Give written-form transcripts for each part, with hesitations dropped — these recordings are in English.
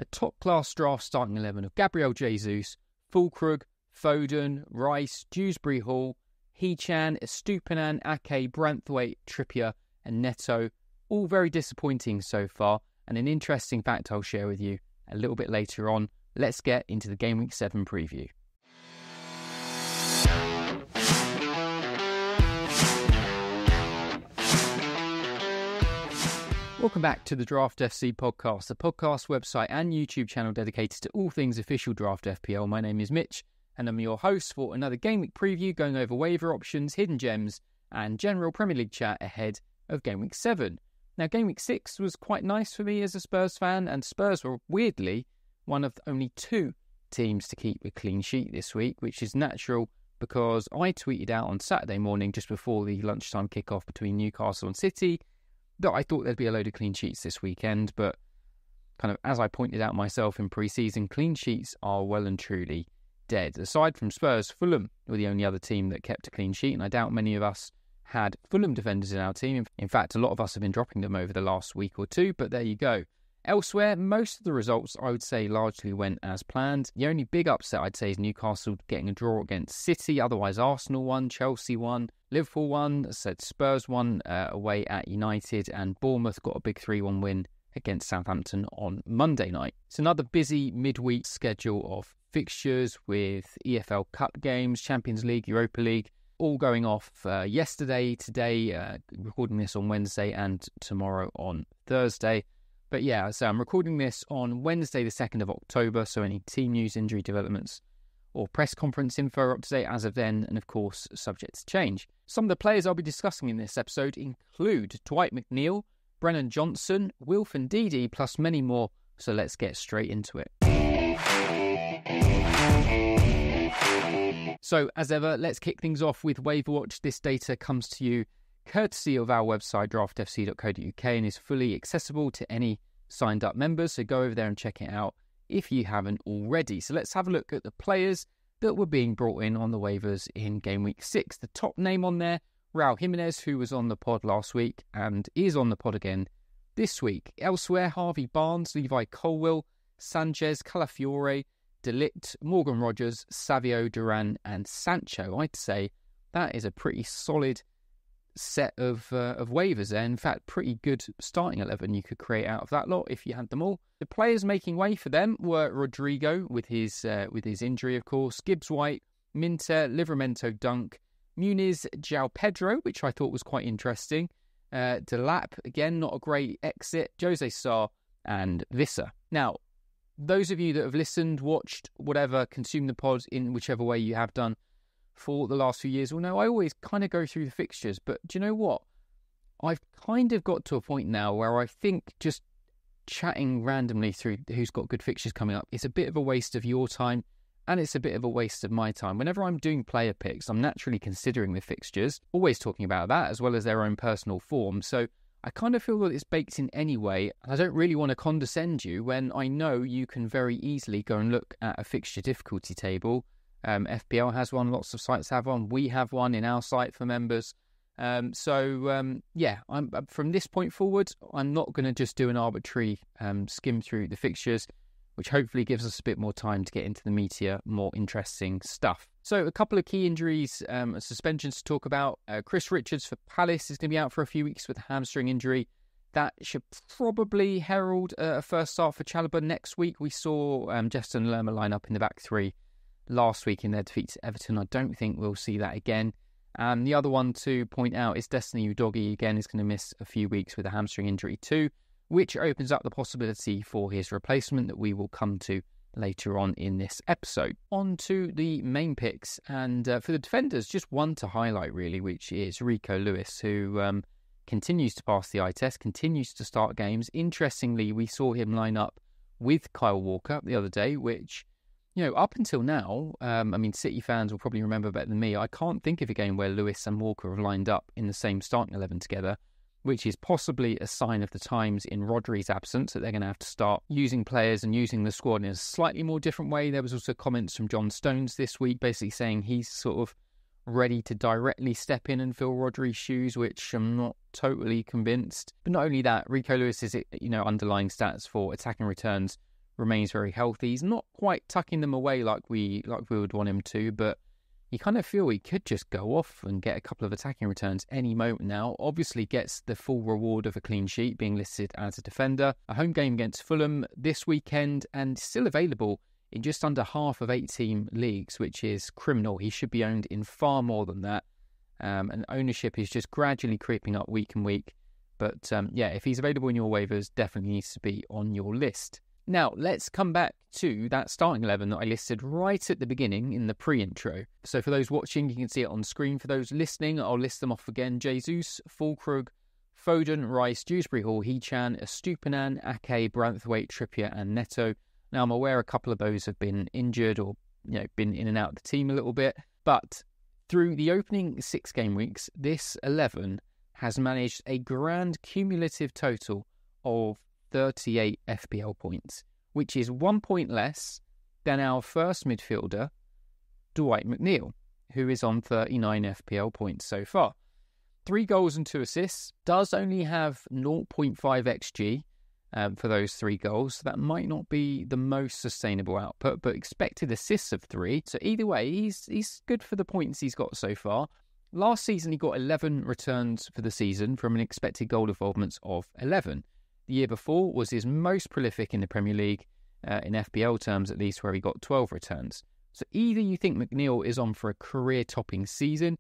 a top-class draft starting 11 of Gabriel Jesus, Fulkrug, Foden, Rice, Dewsbury Hall, Hechan, Estupinan, Ake, Branthwaite, Trippier and Neto. All very disappointing so far, and an interesting fact I'll share with you a little bit later on. Let's get into the Game Week 7 preview. Welcome back to the Draft FC podcast, a podcast website and YouTube channel dedicated to all things official Draft FPL. My name is Mitch, and I'm your host for another Game Week preview, going over waiver options, hidden gems, and general Premier League chat ahead of Game Week 7. Now, Game Week 6 was quite nice for me as a Spurs fan, and Spurs were weirdly one of only 2 teams to keep a clean sheet this week, which is natural because I tweeted out on Saturday morning, just before the lunchtime kickoff between Newcastle and City, that I thought there'd be a load of clean sheets this weekend, but kind of as I pointed out myself in pre-season, clean sheets are well and truly dead. Aside from Spurs, Fulham were the only other team that kept a clean sheet, and I doubt many of us had Fulham defenders in our team. In fact, a lot of us have been dropping them over the last week or two, but there you go. Elsewhere, most of the results, I would say, largely went as planned. The only big upset, I'd say, is Newcastle getting a draw against City. Otherwise, Arsenal won, Chelsea won, Liverpool won, Spurs won away at United, and Bournemouth got a big 3-1 win against Southampton on Monday night. It's another busy midweek schedule of fixtures with EFL Cup games, Champions League, Europa League, all going off yesterday, today, recording this on Wednesday, and tomorrow on Thursday. But yeah, so I'm recording this on Wednesday, the 2nd of October, so any team news, injury developments, or press conference info are up to date as of then, and of course, subject to change. Some of the players I'll be discussing in this episode include Dwight McNeil, Brennan Johnson, Wilfred Ndidi, plus many more, so let's get straight into it. So, as ever, let's kick things off with Waiver Watch. This data comes to you courtesy of our website, draftfc.co.uk, and is fully accessible to any signed up members, so go over there and check it out if you haven't already. So let's have a look at the players that were being brought in on the waivers in Game Week 6. The top name on there, Raul Jimenez, who was on the pod last week and is on the pod again this week. Elsewhere, Harvey Barnes, Levi Colwill, Sanchez, Calafiore, De Ligt, Morgan Rogers, Savio, Duran and Sancho. I'd say that is a pretty solid set of waivers there. In fact, pretty good starting 11 you could create out of that lot if you had them all. The players making way for them were Rodrigo with his injury, of course, Gibbs White, Minter, Livramento Dunk, Muniz, João Pedro, which I thought was quite interesting, Delap, again, not a great exit, Jose Sarr and Visser. Now, those of you that have listened, watched, whatever, consumed the pod in whichever way you have done for the last few years will know I always kind of go through the fixtures, but do you know what? I've kind of got to a point now where I think just chatting randomly through who's got good fixtures coming up is a bit of a waste of your time, and it's a bit of a waste of my time. Whenever I'm doing player picks, I'm naturally considering the fixtures, always talking about that as well as their own personal form, so I kind of feel that it's baked in anyway. I don't really want to condescend you when I know you can very easily go and look at a fixture difficulty table. FPL has one, lots of sites have one, we have one in our site for members. I'm from this point forward, I'm not going to just do an arbitrary skim through the fixtures, which hopefully gives us a bit more time to get into the meatier, more interesting stuff. So a couple of key injuries, suspensions to talk about. Chris Richards for Palace is going to be out for a few weeks with a hamstring injury. That should probably herald a first start for Chalobah next week. We saw Justin Lerma line up in the back three last week in their defeat to Everton. I don't think we'll see that again. The other one to point out is Destiny Udogie, again, is going to miss a few weeks with a hamstring injury too, which opens up the possibility for his replacement that we will come to later on in this episode. On to the main picks, and for the defenders, just one to highlight really, which is Rico Lewis, who continues to pass the eye test, continues to start games. Interestingly, we saw him line up with Kyle Walker the other day, which, you know, up until now, City fans will probably remember better than me, I can't think of a game where Lewis and Walker have lined up in the same starting 11 together, which is possibly a sign of the times in Rodri's absence, that they're going to have to start using players and using the squad in a slightly more different way. There was also comments from John Stones this week basically saying he's sort of ready to directly step in and fill Rodri's shoes, which I'm not totally convinced. But not only that, Rico Lewis is, underlying stats for attacking returns remains very healthy. He's not quite tucking them away like we would want him to, but you kind of feel he could just go off and get a couple of attacking returns any moment now. Obviously gets the full reward of a clean sheet, being listed as a defender. A home game against Fulham this weekend, and still available in just under half of 8-team leagues, which is criminal. He should be owned in far more than that. And ownership is just gradually creeping up week and week. But yeah, if he's available in your waivers, definitely needs to be on your list. Now, let's come back to that starting 11 that I listed right at the beginning in the pre-intro. So for those watching, you can see it on screen. For those listening, I'll list them off again. Jesus, Fulkrug, Foden, Rice, Dewsbury Hall, Hechan, Estupinan, Ake, Branthwaite, Trippier and Neto. Now, I'm aware a couple of those have been injured or been in and out of the team a little bit. But through the opening 6 game weeks, this 11 has managed a grand cumulative total of 38 FPL points, which is 1 point less than our first midfielder, Dwight McNeil, who is on 39 FPL points so far. 3 goals and 2 assists, does only have 0.5 XG for those 3 goals, so that might not be the most sustainable output, but expected assists of 3. So either way, he's good for the points he's got so far. Last season, he got 11 returns for the season from an expected goal involvement of 11. The year before was his most prolific in the Premier League, in FPL terms at least, where he got 12 returns. So either you think McNeil is on for a career-topping season,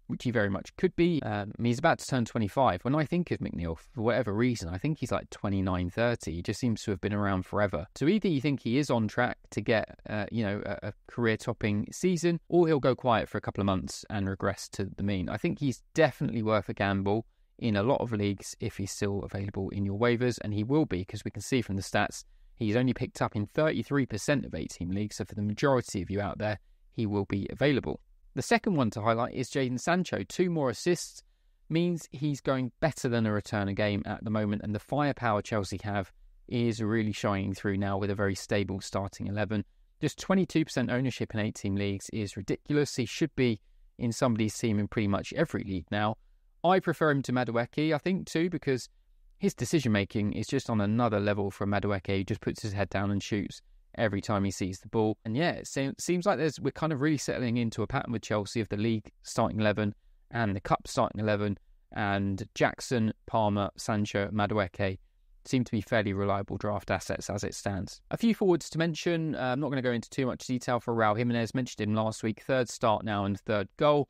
which he very much could be. He's about to turn 25. When I think of McNeil, for whatever reason, I think he's like 29, 30. He just seems to have been around forever. So either you think he is on track to get a career-topping season, or he'll go quiet for a couple of months and regress to the mean. I think he's definitely worth a gamble in a lot of leagues if he's still available in your waivers, and he will be, because we can see from the stats he's only picked up in 33% of 8-team leagues, so for the majority of you out there, he will be available. The second one to highlight is Jadon Sancho. 2 more assists means he's going better than a return a game at the moment, and the firepower Chelsea have is really shining through now with a very stable starting 11. Just 22% ownership in 8-team leagues is ridiculous. He should be in somebody's team in pretty much every league now. I prefer him to Madueke, I think, too, because his decision-making is just on another level from Madueke. He just puts his head down and shoots every time he sees the ball. And yeah, it seems like we're kind of really settling into a pattern with Chelsea of the league starting 11 and the cup starting 11, and Jackson, Palmer, Sancho, Madueke seem to be fairly reliable draft assets as it stands. A few forwards to mention. I'm not going to go into too much detail for Raul Jimenez. Mentioned him last week. 3rd start now and 3rd goal.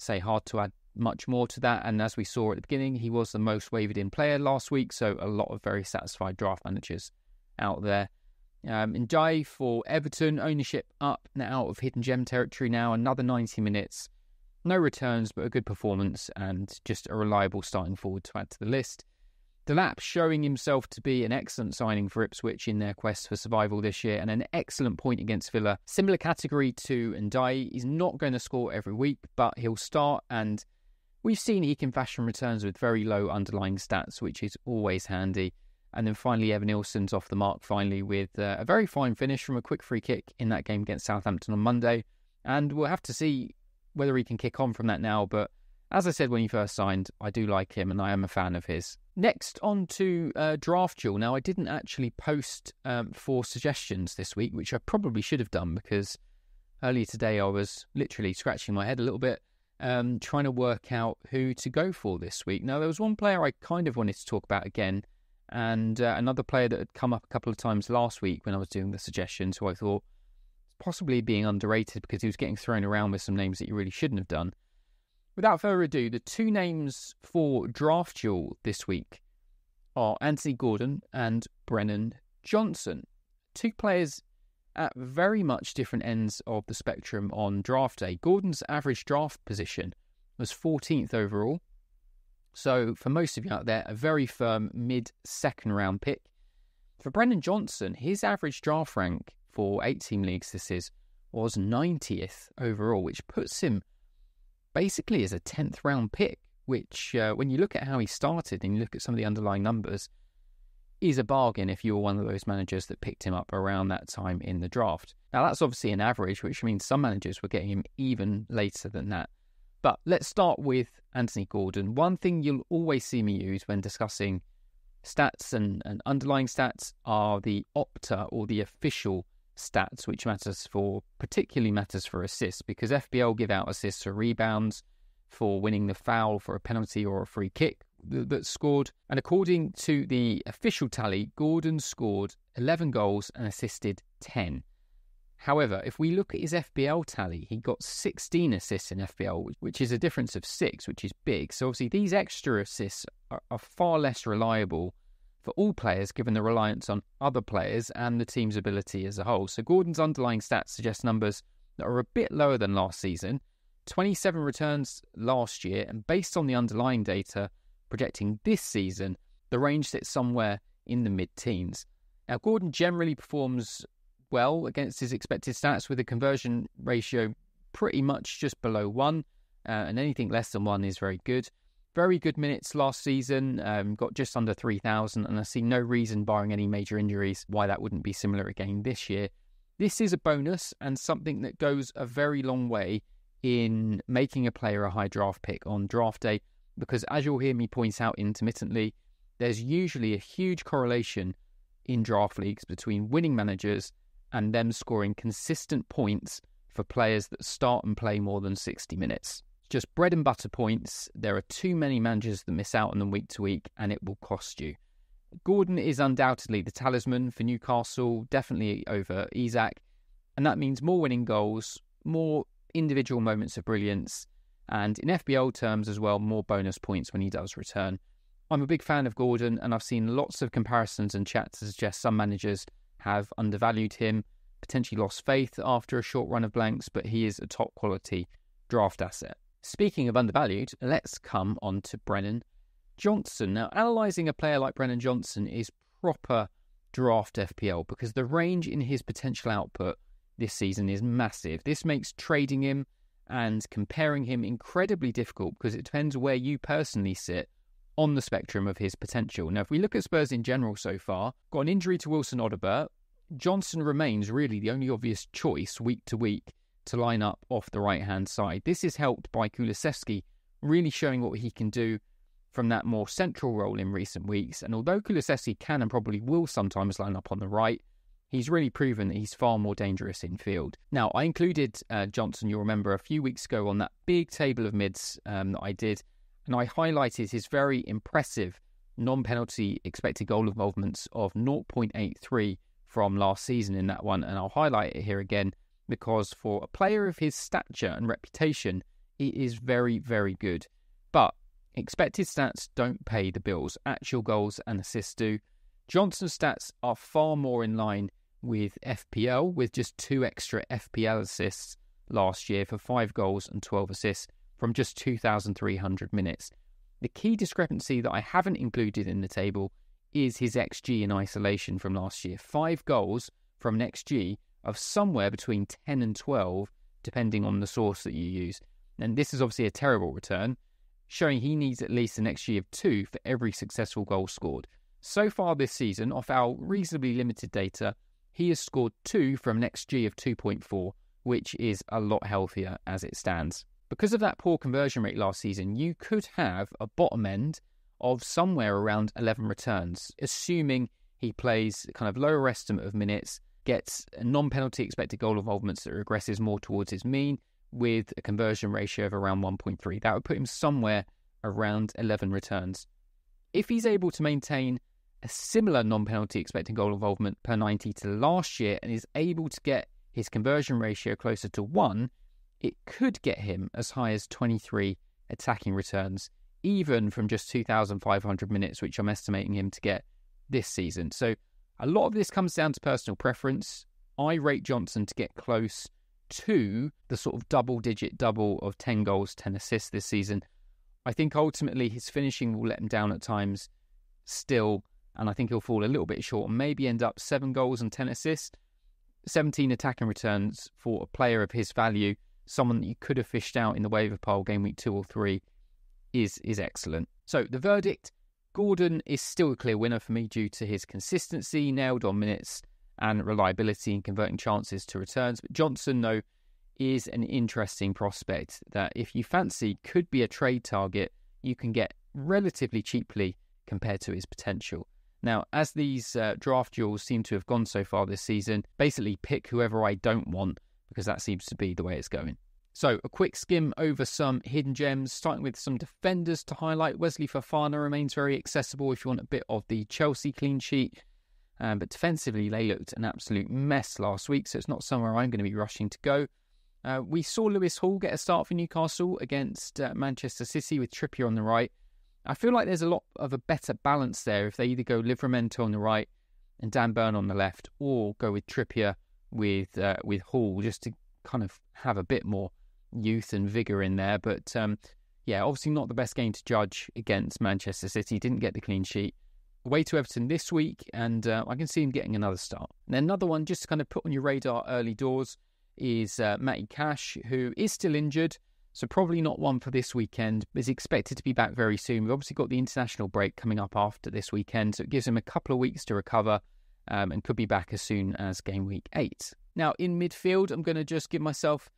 Hard to add much more to that, and as we saw at the beginning, he was the most wavered in player last week, so a lot of very satisfied draft managers out there. Ndiaye for Everton, ownership up and out of hidden gem territory now, another 90 minutes, no returns but a good performance and just a reliable starting forward to add to the list. Delap showing himself to be an excellent signing for Ipswich in their quest for survival this year, and an excellent point against Villa. Similar category to Ndiaye. He's not going to score every week, but he'll start, and we've seen he can fashion returns with very low underlying stats, which is always handy. And then finally, Evan Nilsson's off the mark finally with a very fine finish from a quick free kick in that game against Southampton on Monday. And we'll have to see whether he can kick on from that now. But as I said when he first signed, I do like him and I am a fan of his. Next on to Draft Duel. Now, I didn't actually post for suggestions this week, which I probably should have done, because earlier today I was literally scratching my head a little bit, trying to work out who to go for this week. Now, there was one player I kind of wanted to talk about again, and another player that had come up a couple of times last week when I was doing the suggestions, who I thought possibly being underrated because he was getting thrown around with some names that you really shouldn't have done. Without further ado, the 2 names for Draft Duel this week are Anthony Gordon and Brennan Johnson. 2 players at very much different ends of the spectrum on draft day. Gordon's average draft position was 14th overall. So for most of you out there, a very firm mid-second round pick. For Brennan Johnson, his average draft rank for 8-team leagues was 90th overall, which puts him basically as a 10th round pick, which when you look at how he started and you look at some of the underlying numbers, is a bargain if you were one of those managers that picked him up around that time in the draft. Now, that's obviously an average, which means some managers were getting him even later than that. But let's start with Anthony Gordon. One thing you'll always see me use when discussing Stats and underlying stats are the Opta or the official stats, which particularly matters for assists, because FPL give out assists for rebounds, for winning the foul, for a penalty or a free kick that's scored. And according to the official tally, Gordon scored 11 goals and assisted 10. However, if we look at his FPL tally, he got 16 assists in FPL, which is a difference of 6, which is big. So obviously these extra assists are far less reliable for all players, given the reliance on other players and the team's ability as a whole. So Gordon's underlying stats suggest numbers that are a bit lower than last season, 27 returns last year, and based on the underlying data projecting this season, the range sits somewhere in the mid-teens. Now, Gordon generally performs well against his expected stats, with a conversion ratio pretty much just below 1, and anything less than 1 is very good. Very good minutes last season, got just under 3,000, and I see no reason, barring any major injuries, why that wouldn't be similar again this year. This is a bonus and something that goes a very long way in making a player a high draft pick on draft day, because as you'll hear me point out intermittently, there's usually a huge correlation in draft leagues between winning managers and them scoring consistent points for players that start and play more than 60 minutes. Just bread and butter points. There are too many managers that miss out on them week to week, and it will cost you. Gordon is undoubtedly the talisman for Newcastle, definitely over Isak, and that means more winning goals, more individual moments of brilliance, and in FPL terms as well, more bonus points when he does return. I'm a big fan of Gordon, and I've seen lots of comparisons and chat to suggest some managers have undervalued him, potentially lost faith after a short run of blanks, but he is a top quality draft asset. Speaking of undervalued, let's come on to Brennan Johnson. Now, analysing a player like Brennan Johnson is proper draft FPL, because the range in his potential output this season is massive. This makes trading him and comparing him incredibly difficult, because it depends where you personally sit on the spectrum of his potential. Now, if we look at Spurs in general so far, got an injury to Wilson Odobert, Johnson remains really the only obvious choice week to week to line up off the right-hand side. This is helped by Kulusevski really showing what he can do from that more central role in recent weeks. And although Kulusevski can and probably will sometimes line up on the right, he's really proven that he's far more dangerous in field. Now, I included Johnson, you'll remember, a few weeks ago on that big table of mids that I did, and I highlighted his very impressive non-penalty expected goal involvements of 0.83 from last season in that one, and I'll highlight it here again, because for a player of his stature and reputation, it is very, very good. But expected stats don't pay the bills. Actual goals and assists do. Johnson's stats are far more in line with FPL, with just 2 extra FPL assists last year for 5 goals and 12 assists from just 2,300 minutes. The key discrepancy that I haven't included in the table is his XG in isolation from last year. 5 goals from an XG of somewhere between 10 and 12, depending on the source that you use. And this is obviously a terrible return, showing he needs at least an XG of 2 for every successful goal scored. So far this season, off our reasonably limited data, he has scored 2 from an XG of 2.4, which is a lot healthier as it stands. Because of that poor conversion rate last season, you could have a bottom end of somewhere around 11 returns, assuming he plays kind of lower estimate of minutes, gets non-penalty expected goal involvements that regresses more towards his mean, with a conversion ratio of around 1.3. That would put him somewhere around 11 returns. If he's able to maintain a similar non-penalty expected goal involvement per 90 to last year and is able to get his conversion ratio closer to 1, it could get him as high as 23 attacking returns, even from just 2,500 minutes, which I'm estimating him to get this season. So a lot of this comes down to personal preference. I rate Johnson to get close to the sort of double-digit double of 10 goals, 10 assists this season. I think ultimately his finishing will let him down at times still, and I think he'll fall a little bit short and maybe end up 7 goals and 10 assists. 17 attacking returns for a player of his value, someone that you could have fished out in the waiver pile game week 2 or 3, is excellent. So the verdict, Gordon is still a clear winner for me due to his consistency, nailed on minutes, and reliability in converting chances to returns. But Johnson, though, is an interesting prospect that if you fancy could be a trade target, you can get relatively cheaply compared to his potential. Now, as these draft duels seem to have gone so far this season, basically pick whoever I don't want, because that seems to be the way it's going. So, a quick skim over some hidden gems, starting with some defenders to highlight. Wesley Fofana remains very accessible if you want a bit of the Chelsea clean sheet. But defensively, they looked an absolute mess last week, so it's not somewhere I'm going to be rushing to go. We saw Lewis Hall get a start for Newcastle against Manchester City with Trippier on the right. I feel like there's a lot of a better balance there if they either go Livramento on the right and Dan Burn on the left, or go with Trippier with Hall, just to kind of have a bit more youth and vigour in there. But obviously not the best game to judge against Manchester City. Didn't get the clean sheet. Away to Everton this week, and I can see him getting another start. And then another one just to kind of put on your radar early doors is Matty Cash, who is still injured, so probably not one for this weekend, but is expected to be back very soon. We've obviously got the international break coming up after this weekend, so it gives him a couple of weeks to recover, and could be back as soon as game week 8. Now, in midfield, I'm going to just give myself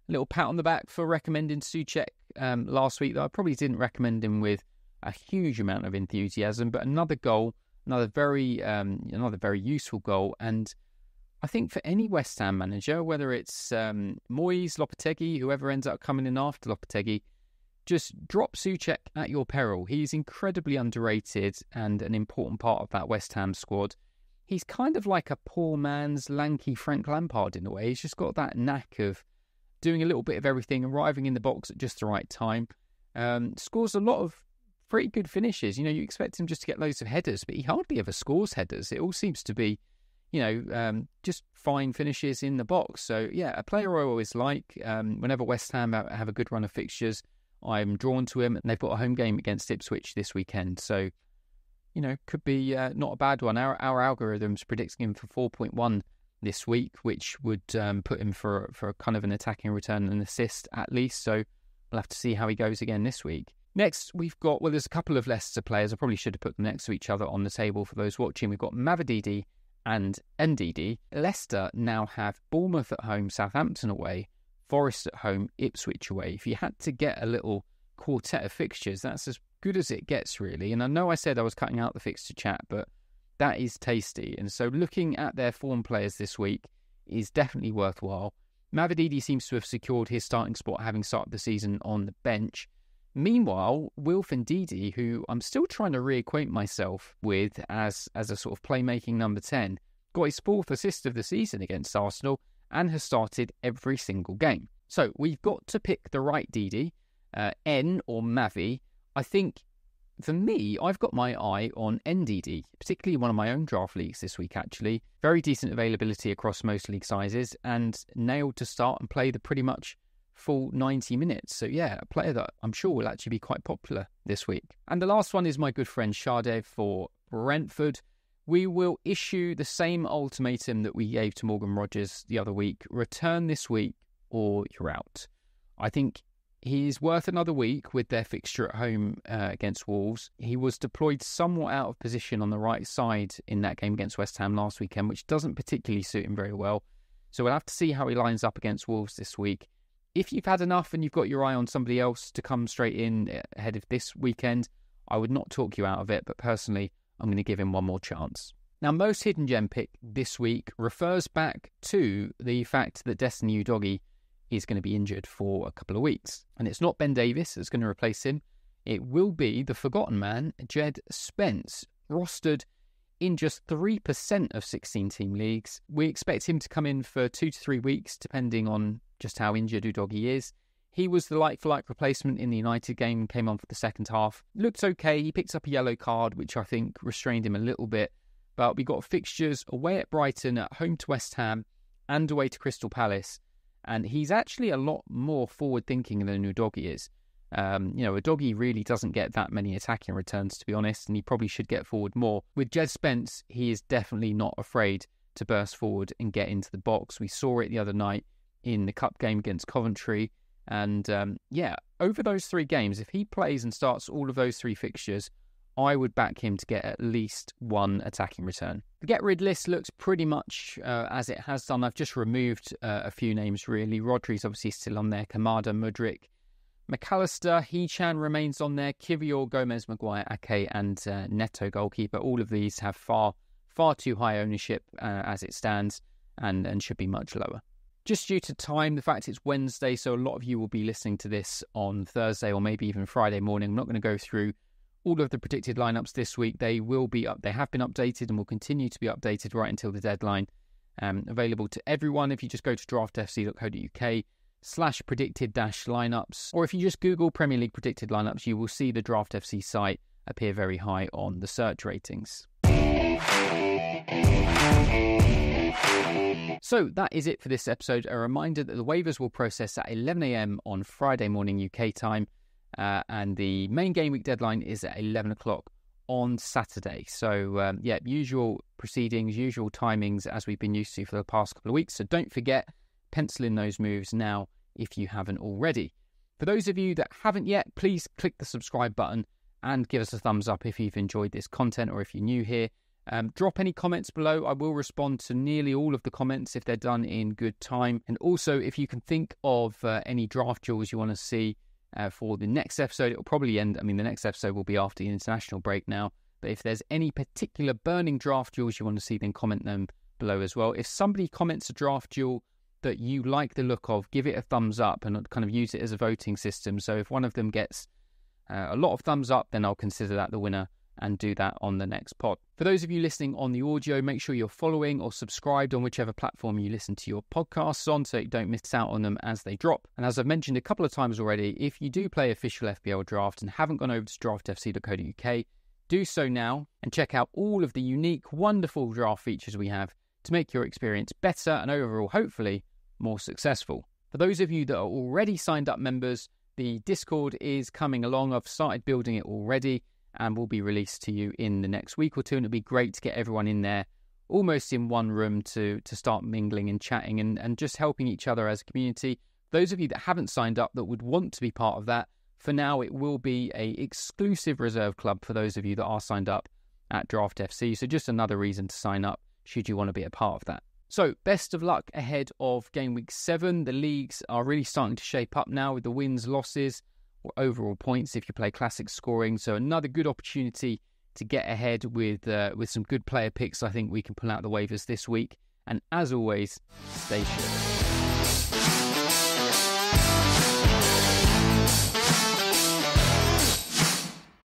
a little pat on the back for recommending Souček last week, though I probably didn't recommend him with a huge amount of enthusiasm, but another goal, another very useful goal. And I think for any West Ham manager, whether it's Moyes, Lopetegui, whoever ends up coming in after Lopetegui, just drop Souček at your peril. He's incredibly underrated and an important part of that West Ham squad. He's kind of like a poor man's lanky Frank Lampard in a way. He's just got that knack of doing a little bit of everything, arriving in the box at just the right time. Scores a lot of pretty good finishes. You expect him just to get loads of headers, but he hardly ever scores headers. It all seems to be, just fine finishes in the box. So, yeah, a player I always like. Whenever West Ham have a good run of fixtures, I'm drawn to him. And they've got a home game against Ipswich this weekend. So, could be not a bad one. Our algorithm's predicting him for 4.1 this week, which would put him for kind of an attacking return and an assist at least. So, we'll have to see how he goes again this week. Next, we've got, there's a couple of Leicester players. I probably should have put them next to each other on the table for those watching. We've got Mavididi and Ndidi. Leicester now have Bournemouth at home, Southampton away, Forest at home, Ipswich away. If you had to get a little quartet of fixtures, that's as good as it gets, really. And I know I said I was cutting out the fixture chat, but that is tasty. And so looking at their form players this week is definitely worthwhile. Mavididi seems to have secured his starting spot, having started the season on the bench. Meanwhile, Wilfred Ndidi, who I'm still trying to reacquaint myself with as a sort of playmaking number 10, got his 4th assist of the season against Arsenal and has started every single game. So we've got to pick the right Didi, N or Mavi. I think, for me, I've got my eye on NDD, particularly one of my own draft leagues this week, actually. Very decent availability across most league sizes and nailed to start and play the pretty much full 90 minutes. So yeah, a player that I'm sure will actually be quite popular this week. And the last one is my good friend Sade for Brentford. We will issue the same ultimatum that we gave to Morgan Rogers the other week. Return this week or you're out. I think he's worth another week with their fixture at home against Wolves. He was deployed somewhat out of position on the right side in that game against West Ham last weekend, which doesn't particularly suit him very well. So we'll have to see how he lines up against Wolves this week. If you've had enough and you've got your eye on somebody else to come straight in ahead of this weekend, I would not talk you out of it, but personally, I'm going to give him one more chance. Now, most hidden gem pick this week refers back to the fact that Destiny Udogie is going to be injured for a couple of weeks. And it's not Ben Davis that's going to replace him. It will be the forgotten man, Jed Spence, rostered in just 3% of 16-team leagues. We expect him to come in for 2 to 3 weeks, depending on just how injured Udogie is. He was the like-for-like replacement in the United game, came on for the second half. Looked okay. He picked up a yellow card, which I think restrained him a little bit. But we got fixtures away at Brighton, at home to West Ham, and away to Crystal Palace. And he's actually a lot more forward-thinking than Udogie is. Udogie really doesn't get that many attacking returns, to be honest, and he probably should get forward more. With Jed Spence, he is definitely not afraid to burst forward and get into the box. We saw it the other night in the cup game against Coventry. And over those 3 games, if he plays and starts all of those 3 fixtures, I would back him to get at least 1 attacking return. The get rid list looks pretty much as it has done. I've just removed a few names, really. Rodri's obviously still on there. Kamada, Mudryk, McAllister, Hechan remains on there. Kivior, Gomez, Maguire, Ake, and Neto goalkeeper. All of these have far too high ownership as it stands, and should be much lower. Just due to time, the fact it's Wednesday, so a lot of you will be listening to this on Thursday or maybe even Friday morning. I'm not going to go through all of the predicted lineups this week. They will be up. They have been updated and will continue to be updated right until the deadline. Available to everyone if you just go to draftfc.co.uk/predicted-lineups, or if you just Google Premier League predicted lineups, you will see the Draft FC site appear very high on the search ratings. So that is it for this episode. A reminder that the waivers will process at 11 a.m. on Friday morning UK time, and the main game week deadline is at 11 o'clock on Saturday. So usual proceedings, usual timings as we've been used to for the past couple of weeks. So don't forget, pencil in those moves now if you haven't already. For those of you that haven't yet, please click the subscribe button and give us a thumbs up if you've enjoyed this content or if you're new here. Drop any comments below. I will respond to nearly all of the comments if they're done in good time. And also, if you can think of any draft duels you want to see for the next episode, it will probably end. I mean, the next episode will be after the international break now. But if there's any particular burning draft duels you want to see, then comment them below as well. If somebody comments a draft duel that you like the look of, give it a thumbs up and kind of use it as a voting system. So if one of them gets a lot of thumbs up, then I'll consider that the winner and do that on the next pod. For those of you listening on the audio, make sure you're following or subscribed on whichever platform you listen to your podcasts on so you don't miss out on them as they drop. And as I've mentioned a couple of times already, if you do play official FPL draft and haven't gone over to draftfc.co.uk, do so now and check out all of the unique, wonderful draft features we have to make your experience better and overall, hopefully, more successful. For those of you that are already signed up members, the Discord is coming along. I've started building it already and will be released to you in the next week or two. And it'll be great to get everyone in there almost in one room to start mingling and chatting and just helping each other as a community. Those of you that haven't signed up that would want to be part of that, for now it will be a exclusive reserve club for those of you that are signed up at Draft FC. So just another reason to sign up should you want to be a part of that. So best of luck ahead of game week 7. The leagues are really starting to shape up now with the wins, losses, or overall points if you play classic scoring. So another good opportunity to get ahead with some good player picks I think we can pull out the waivers this week. And as always, stay sure.